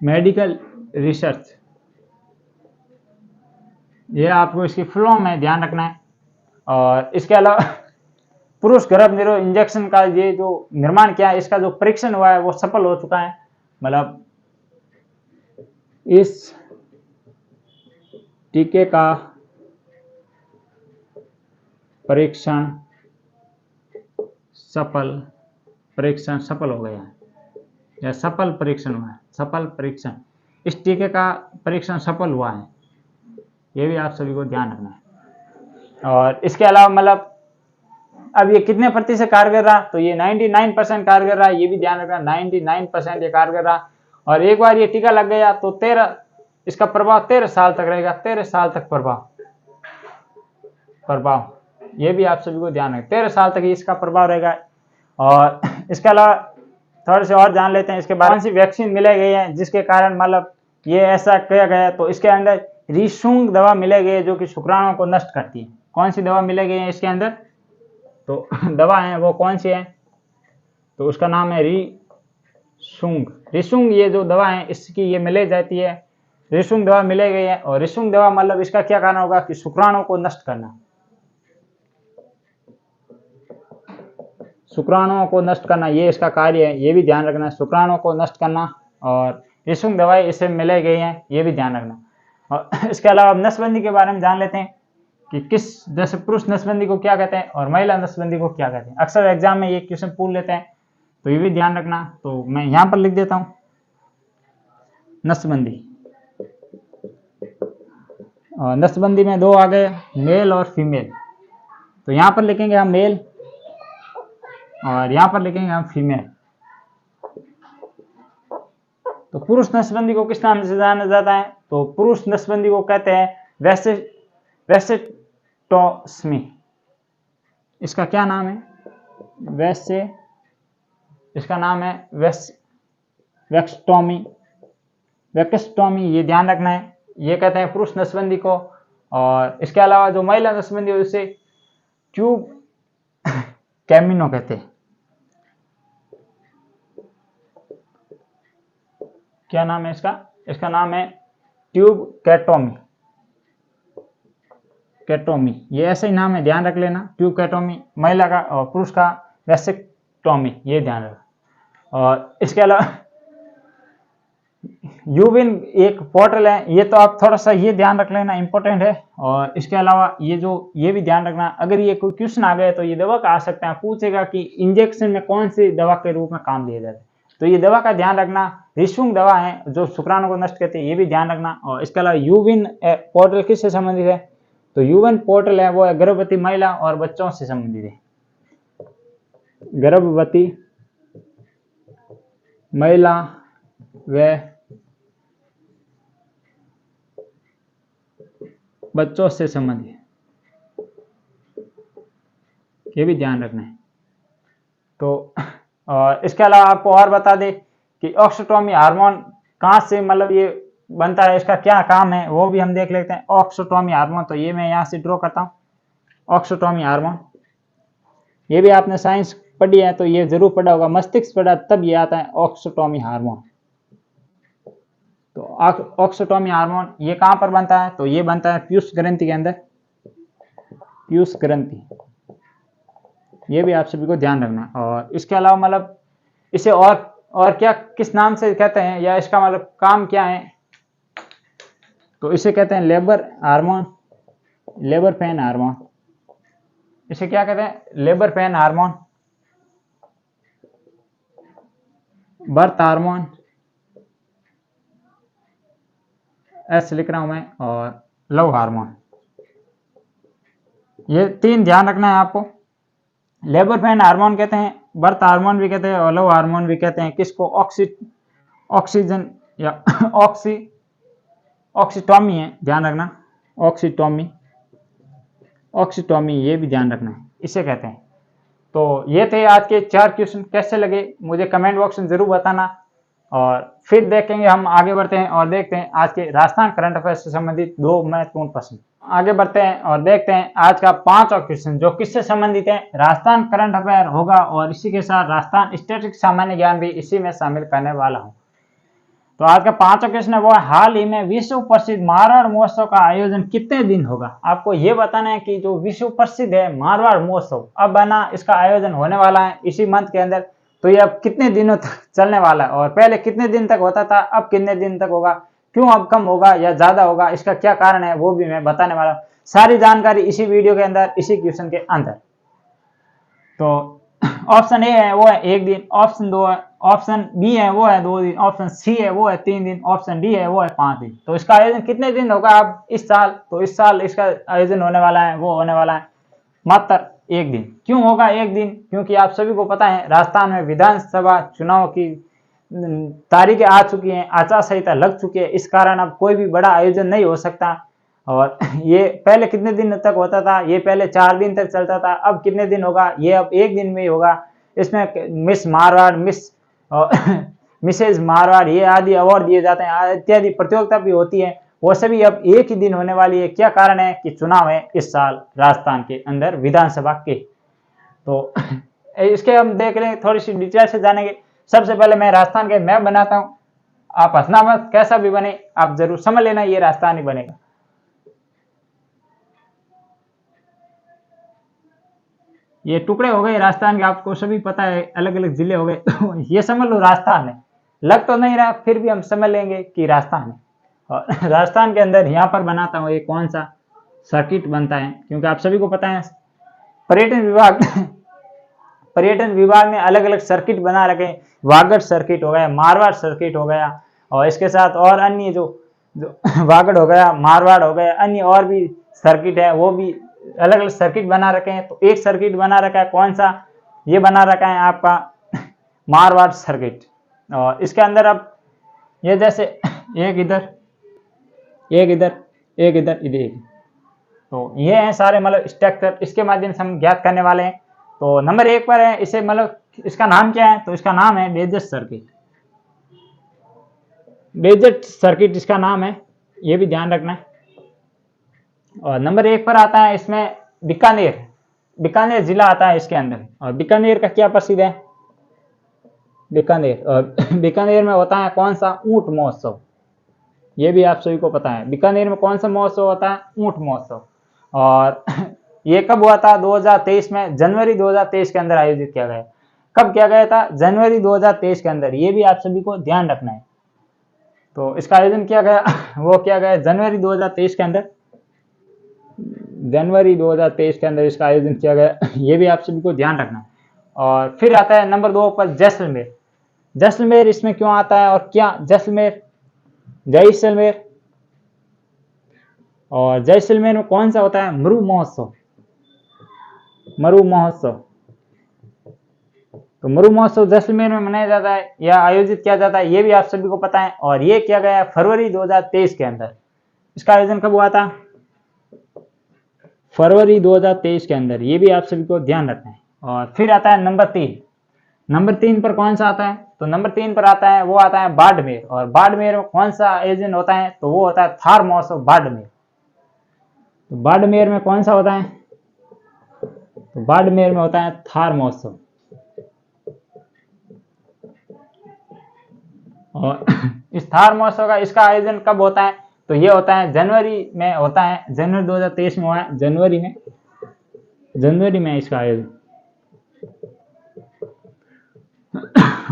medical research. ये आपको इसकी फुल फॉर्म है, ध्यान रखना है। और इसके अलावा पुरुष गर्भ निरोधक इंजेक्शन का ये जो निर्माण किया है, इसका जो परीक्षण हुआ है वो सफल हो चुका है। मतलब इस टीके का परीक्षण सफल हो गया है, या सफल परीक्षण हुआ है। सफल परीक्षण, इस टीके का परीक्षण सफल हुआ है, ये भी आप सभी को ध्यान रखना है। और इसके अलावा मतलब अब ये कितने प्रतिशत कारगर रहा? तो ये 99% कारगर रहा, ये भी ध्यान रखना। 99% ये कारगर रहा। और एक बार ये टीका लग गया तो इसका प्रभाव 13 साल तक रहेगा। 13 साल तक प्रभाव, ये भी आप सभी को ध्यान रखें। 13 साल तक इसका प्रभाव रहेगा। और इसके अलावा थोड़े से और जान लेते हैं इसके बाद। कौन सी वैक्सीन मिलाई गई है जिसके कारण मतलब ये ऐसा किया गया? तो इसके अंदर रिशुंग दवा मिलाई गई है जो कि शुक्राणुओं को नष्ट करती है। कौन सी दवा मिलाई गई है इसके अंदर? तो दवा है वो कौन सी है? तो उसका नाम है रिशुंग। ये जो दवा है इसकी ये मिलाई जाती है, रिशुंग दवा मिलाई गई है। और रिशुंग दवा मतलब इसका क्या कारण होगा कि शुक्राणुओं को नष्ट करना। शुक्राणुओं को नष्ट करना, ये इसका कार्य है, ये भी ध्यान रखना है। शुक्राणुओं को नष्ट करना और रिशुंग दवाई इससे मिलाई गई है, ये भी ध्यान रखना। और इसके अलावा नसबंदी के बारे में जान लेते हैं कि किस, जैसे पुरुष नसबंदी को क्या कहते हैं और महिला नसबंदी को क्या कहते हैं। अक्सर एग्जाम में ये क्वेश्चन पूछ लेते हैं, तो ये भी ध्यान रखना। तो मैं यहाँ पर लिख देता हूँ नसबंदी। और नसबंदी में दो आ गए, मेल और फीमेल। तो यहाँ पर लिखेंगे हम मेल और यहाँ पर लिखेंगे हम फीमेल। तो पुरुष नसबंदी को किस नाम से जाना जाता है? तो पुरुष नसबंदी को कहते हैं वैसेक्टोमी। इसका क्या नाम है? इसका नाम है वैक्सटोमी, ये ध्यान रखना है। ये कहते हैं पुरुष नसबंदी को। और इसके अलावा जो महिला नसबंदी है उसे ट्यूब कैमिनो कहते हैं। क्या नाम है इसका? इसका नाम है ट्यूब कैटोमी। ये ऐसा ही नाम है, ध्यान रख लेना। ट्यूब कैटोमी महिला का और पुरुष का वैसेक्टोमी, ये ध्यान रख। और इसके अलावा यूविन एक पोर्टल है, ये तो आप थोड़ा सा ये ध्यान रख लेना, इंपॉर्टेंट है। और इसके अलावा ये भी ध्यान रखना, अगर ये कोई क्वेश्चन आ गए तो ये दवा का आ सकते हैं, पूछेगा कि इंजेक्शन में कौन सी दवा के रूप में काम लिया जाता है, तो ये दवा का ध्यान रखना। रिशुंग दवा है जो शुक्राणु को नष्ट करती है, ये भी ध्यान रखना। और इसके अलावा यूविन पोर्टल किससे संबंधित है? तो यूविन पोर्टल है वो है गर्भवती महिला और बच्चों से संबंधित है। गर्भवती महिला व बच्चों से संबंधित, ये भी ध्यान रखना है। तो इसके अलावा आपको और बता दें कि ऑक्सीटोमी हार्मोन कहाँ से मतलब ये बनता है, इसका क्या काम है, वो भी हम देख लेते हैं। ऑक्सीटोमी हार्मोन, तो ये मैं यहाँ से ड्रॉ करता हूँ। ऑक्सीटोमी हार्मोन, ये भी आपने साइंस पढ़ी है तो ये जरूर पढ़ा होगा, मस्तिष्क पढ़ा तब ये आता है ऑक्सीटोमी हार्मोन। तो ऑक्सीटोमी हार्मोन ये कहाँ पर बनता है? तो ये बनता है पीयूष ग्रंथि के अंदर, पीयूष ग्रंथि, ये भी आप सभी को ध्यान रखना है। और इसके अलावा मतलब इसे और क्या किस नाम से कहते हैं, या इसका मतलब काम क्या है? तो इसे कहते हैं labour hormone, labour pain hormone. इसे क्या कहते हैं? Labour pain hormone, birth hormone, ऐसे लिख रहा हूं मैं, और लव हार्मोन। ये तीन ध्यान रखना है आपको। लेबर पेन हार्मोन कहते हैं, बर्थ हार्मोन भी कहते हैं और लव हार्मोन भी कहते हैं। किसको? ऑक्सीजन या ऑक्सीटोमी है, ध्यान रखना। ऑक्सीटोमी ये भी ध्यान रखना है, इसे कहते हैं। तो ये थे आज के 4 क्वेश्चन। कैसे लगे मुझे कमेंट बॉक्स में जरूर बताना। और फिर देखेंगे, हम आगे बढ़ते हैं और देखते हैं आज के राजस्थान करंट अफेयर्स से संबंधित 2 महत्वपूर्ण प्रश्न। आगे बढ़ते हैं और देखते हैं आज का 5वां क्वेश्चन जो किससे संबंधित है, राजस्थान करंट अफेयर होगा। और इसी के साथ राजस्थान स्टैटिक सामान्य ज्ञान भी इसी में शामिल करने वाला हूँ। तो आज का 5वां क्वेश्चन है वो है, हाल ही में विश्व प्रसिद्ध मारवाड़ महोत्सव का आयोजन कितने दिन होगा? आपको ये बताना है कि जो विश्व प्रसिद्ध है मारवाड़ महोत्सव, अब है ना इसका आयोजन होने वाला है इसी मंथ के अंदर। तो ये अब कितने दिनों तक चलने वाला है, और पहले कितने दिन तक होता था, अब कितने दिन तक होगा, क्यों अब कम होगा या ज्यादा होगा, इसका क्या कारण है, वो भी मैं बताने वाला हूँ। सारी जानकारी इसी वीडियो के अंदर, इसी क्वेश्चन के अंदर। तो ऑप्शन ए है वो है 1 दिन, ऑप्शन 2 है, ऑप्शन बी है वो है 2 दिन, ऑप्शन सी है वो है 3 दिन, ऑप्शन डी है वो है 5 दिन। तो इसका आयोजन कितने दिन होगा अब इस साल? तो इस साल इसका आयोजन होने वाला है वो होने वाला है मात्र 1 दिन। क्यों होगा 1 दिन? क्योंकि आप सभी को पता है राजस्थान में विधानसभा चुनाव की तारीखें आ चुकी हैं, आचार संहिता लग चुकी है, इस कारण अब कोई भी बड़ा आयोजन नहीं हो सकता। और ये पहले कितने दिन तक होता था? ये पहले 4 दिन तक चलता था, अब कितने दिन होगा? ये अब 1 दिन में ही होगा। इसमें मिस मारवाड़, मिसेज मारवाड़, ये आदि अवार्ड दिए जाते हैं, इत्यादि प्रतियोगिता भी होती है, वो सभी अब 1 ही दिन होने वाली है। क्या कारण है? कि चुनाव है इस साल राजस्थान के अंदर विधानसभा के। तो इसके हम देख रहे हैं, थोड़ी सी डिटेल से जानेंगे। सबसे पहले मैं राजस्थान के मैप बनाता हूँ, आप हंसना मत, कैसा भी बने आप जरूर समझ लेना ये राजस्थान ही बनेगा। ये टुकड़े हो गए राजस्थान के, आपको सभी पता है, अलग अलग जिले हो गए। तो ये समझ लो राजस्थान है, लग तो नहीं रहा, फिर भी हम समझ लेंगे कि राजस्थान है। और राजस्थान के अंदर यहाँ पर बनाता हूँ ये कौन सा सर्किट बनता है, क्योंकि आप सभी को पता है पर्यटन विभाग पर्यटन विभाग ने अलग अलग सर्किट बना रखे, वागड़ सर्किट हो गया, मारवाड़ सर्किट हो गया, और इसके साथ और अन्य जो वागड़ हो गया, मारवाड़ हो गया, अन्य और भी सर्किट है, वो भी अलग अलग सर्किट बना रखे हैं। तो एक सर्किट बना रखा है कौन सा, ये बना रखा है आपका मारवाड़ सर्किट। और इसके अंदर अब ये जैसे एक इधर एक इधर एक इधर इधर, तो ये हैं सारे मतलब स्ट्रक्चर, इसके माध्यम से हम ज्ञात करने वाले हैं। तो नंबर 1 पर है, इसे मतलब इसका नाम क्या है, तो इसका नाम है डेजर्ट सर्किट। डेजर्ट सर्किट इसका नाम है, ये भी ध्यान रखना है। और नंबर 1 पर आता है इसमें बीकानेर, बीकानेर जिला आता है इसके अंदर। और बीकानेर का क्या प्रसिद्ध है, बीकानेर, और बीकानेर में होता है कौन सा, ऊंट महोत्सव। ये भी आप सभी को पता है, बीकानेर में कौन सा महोत्सव होता है, ऊंट महोत्सव। और ये कब हुआ था, 2023 में, जनवरी 2023 के अंदर आयोजित किया गया। कब किया गया था, जनवरी 2023 के अंदर, ये भी आप सभी को ध्यान रखना है। तो इसका आयोजन किया गया वो किया गया जनवरी 2023 के अंदर, जनवरी 2023 के अंदर इसका आयोजन किया गया। ये भी आप सभी को ध्यान रखना है। और फिर आता है नंबर 2 पर जैसलमेर। जैसलमेर इसमें क्यों आता है और क्या, जैसलमेर, जैसलमेर, और जैसलमेर में कौन सा होता है, मरु महोत्सव, मरु महोत्सव। तो मरु महोत्सव जैसलमेर में मनाया जाता है या आयोजित किया जाता है, ये भी आप सभी को पता है। और ये किया गया फरवरी 2023 के अंदर। इसका आयोजन कब हुआ था, फरवरी 2023 के अंदर, ये भी आप सभी को ध्यान रखना है। और फिर आता है नंबर 3। नंबर 3 पर कौन सा आता है, तो नंबर 3 पर आता है, वो आता है बाड़मेर। और बाड़मेर में कौन सा आयोजन होता है, तो वो होता है थार महोत्सव बाड़मेर। तो बाड़मेर में कौन सा होता है, तो बाड़मेर में होता है थार महोत्सव। और इस थार महोत्सव का, इसका आयोजन कब होता है, तो ये होता है जनवरी में होता है, जनवरी 2023 में हुआ है, जनवरी में इसका आयोजन।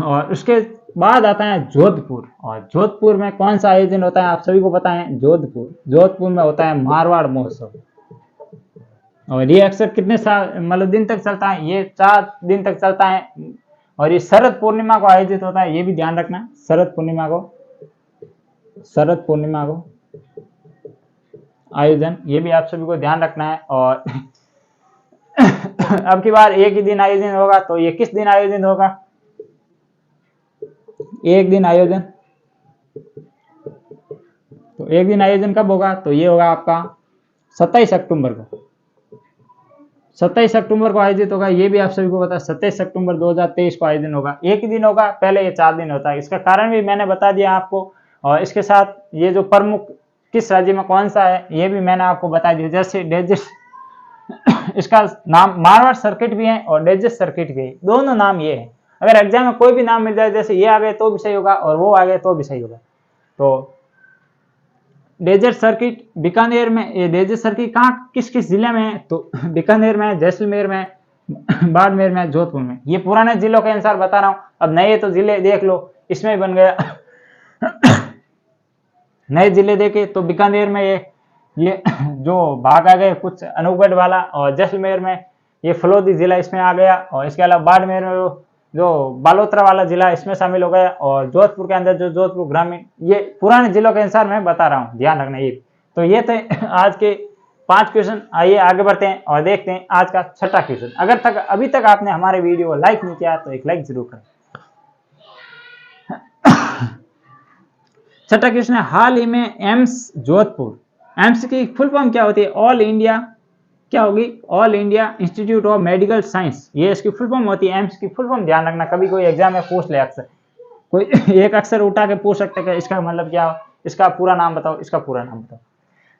और उसके बाद आता है जोधपुर। और जोधपुर में कौन सा आयोजन होता है, आप सभी को पता है, जोधपुर में होता है मारवाड़ महोत्सव। और ये अक्सर कितने साल मतलब दिन तक चलता है, ये 4 दिन तक चलता है। और ये शरद पूर्णिमा को आयोजित होता है, ये भी ध्यान रखना, शरद पूर्णिमा को आयोजन, ये भी आप सभी को ध्यान रखना है। और अब की बार एक ही दिन आयोजन होगा, तो ये किस दिन आयोजन होगा, एक दिन आयोजन। तो एक दिन आयोजन कब होगा, तो ये होगा आपका 27 अक्टूबर को, 27 अक्टूबर को आयोजित होगा। ये भी आप सभी को पता है, 27 अक्टूबर 2023 को आयोजन होगा। एक ही दिन होगा, पहले ये 4 दिन होता है, इसका कारण भी मैंने बता दिया आपको। और इसके साथ ये जो प्रमुख किस राज्य में कौन सा है, ये भी मैंने आपको बता दिया। जैसे डेजर्ट इसका नाम मारवाड़ सर्किट भी है और डेजर्ट सर्किट भी है, दोनों नाम ये है। अगर एग्जाम में कोई भी नाम मिल जाए, जैसे ये आ गए तो भी सही होगा और वो आ गए तो भी सही होगा। तो डेजर्ट सर्किट बीकानेर में, ये डेजर्ट सर्किट कहाँ किस किस जिले में है, तो बीकानेर में, जैसलमेर में, बाड़मेर में, जोधपुर में। ये पुराने जिलों के अनुसार बता रहा हूँ, अब नए तो जिले देख लो, इसमें ही बन गया। नए जिले देखे तो बीकानेर में ये जो भाग आ गए कुछ अनूपगढ़ वाला, और जैसलमेर में ये फलोदी जिला इसमें आ गया, और इसके अलावा बाड़मेर में जो बालोतरा वाला जिला इसमें शामिल हो गया, और जोधपुर के अंदर जो जोधपुर ग्रामीण, ये पुराने जिलों के अनुसार मैं बता रहा हूँ, ध्यान रखना। ये तो ये थे आज के 5 क्वेश्चन। आइए आगे बढ़ते हैं और देखते हैं आज का 6ठा क्वेश्चन। अगर अभी तक आपने हमारे वीडियो को लाइक नहीं किया तो एक लाइक जरूर करें। 6ठा क्वेश्चन है, हाल ही में एम्स जोधपुर, एम्स की फुल फॉर्म क्या होती है, ऑल इंडिया, क्या होगी, all India institute of medical science, ये इसकी फुल फॉर्म होती है। एम्स की फुल फॉर्म ध्यान रखना, कभी कोई एग्जाम में पूछ ले, अक्सर कोई एक अक्षर उठा के पूछ सकते हैं, इसका मतलब क्या, इसका पूरा नाम बताओ, इसका पूरा नाम बताओ।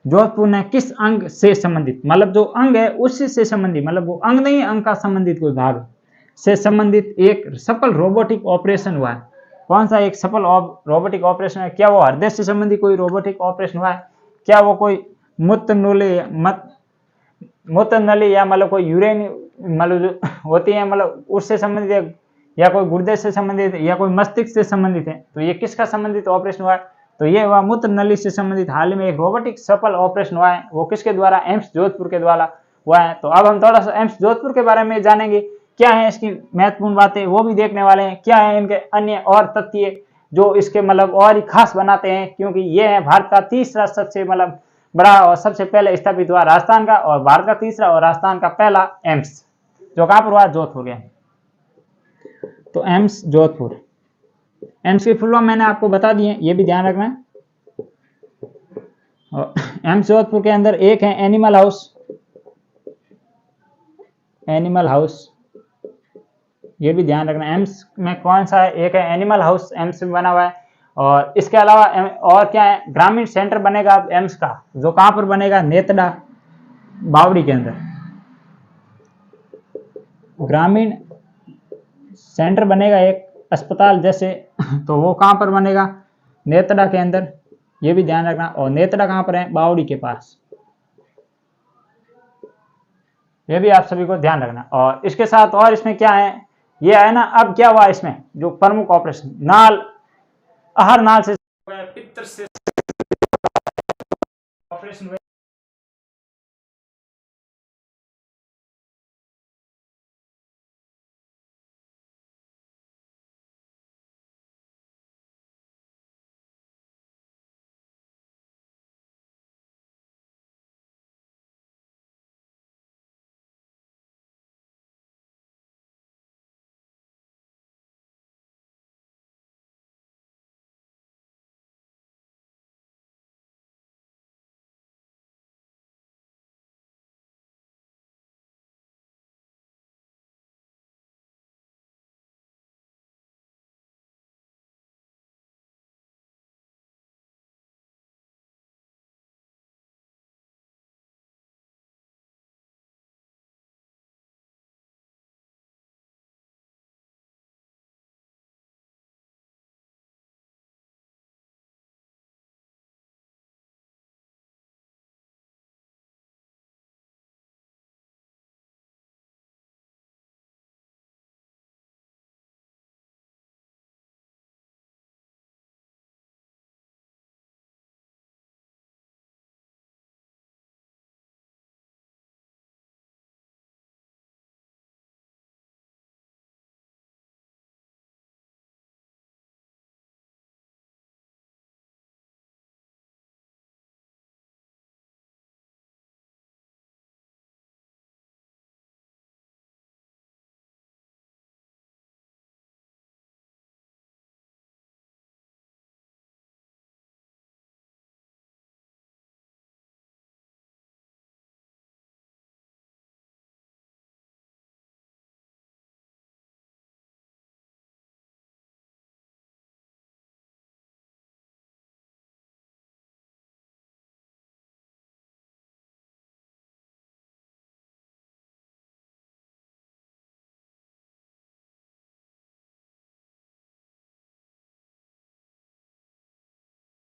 जोधपुर ने किस अंग से संबंधित, मतलब जो अंग है उससे से संबंधित, मतलब वो अंग नहीं, अंग का संबंधित कोई भाग से संबंधित एक सफल रोबोटिक ऑपरेशन हुआ है। कौन सा एक सफल रोबोटिक ऑपरेशन है, क्या वो हृदय से संबंधित कोई रोबोटिक ऑपरेशन हुआ है, क्या वो कोई मूत्र नली या मतलब कोई मतलब जो होती है, मतलब उससे संबंधित है, या कोई गुर्दे से संबंधित है, या कोई मस्तिष्क से संबंधित है, तो ये किसका संबंधित ऑपरेशन हुआ है, तो ये हुआ मूत्र नली से संबंधित। हाल ही में एक रोबोटिक सफल ऑपरेशन हुआ है, वो किसके द्वारा, एम्स जोधपुर के द्वारा हुआ है। तो अब हम थोड़ा सा एम्स जोधपुर के बारे में जानेंगे, क्या है इसकी महत्वपूर्ण बातें वो भी देखने वाले हैं, क्या है इनके अन्य और तथ्य जो इसके मतलब और ही खास बनाते हैं, क्योंकि ये है भारत का तीसरा सबसे मतलब बड़ा और सबसे पहले स्थापित हुआ राजस्थान का, और भारत का तीसरा और राजस्थान का पहला एम्स जो कहां पर हुआ, जोधपुर के। तो एम्स जोधपुर, एम्स की फुल फॉर्म मैंने आपको बता दी है, ये भी ध्यान रखना है। और एम्स जोधपुर के अंदर एक है एनिमल हाउस, एनिमल हाउस, ये भी ध्यान रखना। एम्स में कौन सा है, एक है एनिमल हाउस एम्स में बना हुआ है। और इसके अलावा और क्या है, ग्रामीण सेंटर बनेगा एम्स का, जो कहां पर बनेगा, नेतड़ा बावड़ी के अंदर ग्रामीण सेंटर बनेगा एक अस्पताल जैसे, तो वो कहां पर बनेगा, नेतड़ा के अंदर, ये भी ध्यान रखना। और नेतड़ा कहां पर है, बावड़ी के पास, ये भी आप सभी को ध्यान रखना। और इसके साथ और इसमें क्या है, ये है ना, अब क्या हुआ इसमें जो प्रमुख ऑपरेशन, नाल आहार नाल से पित्त से ऑपरेशन हुए।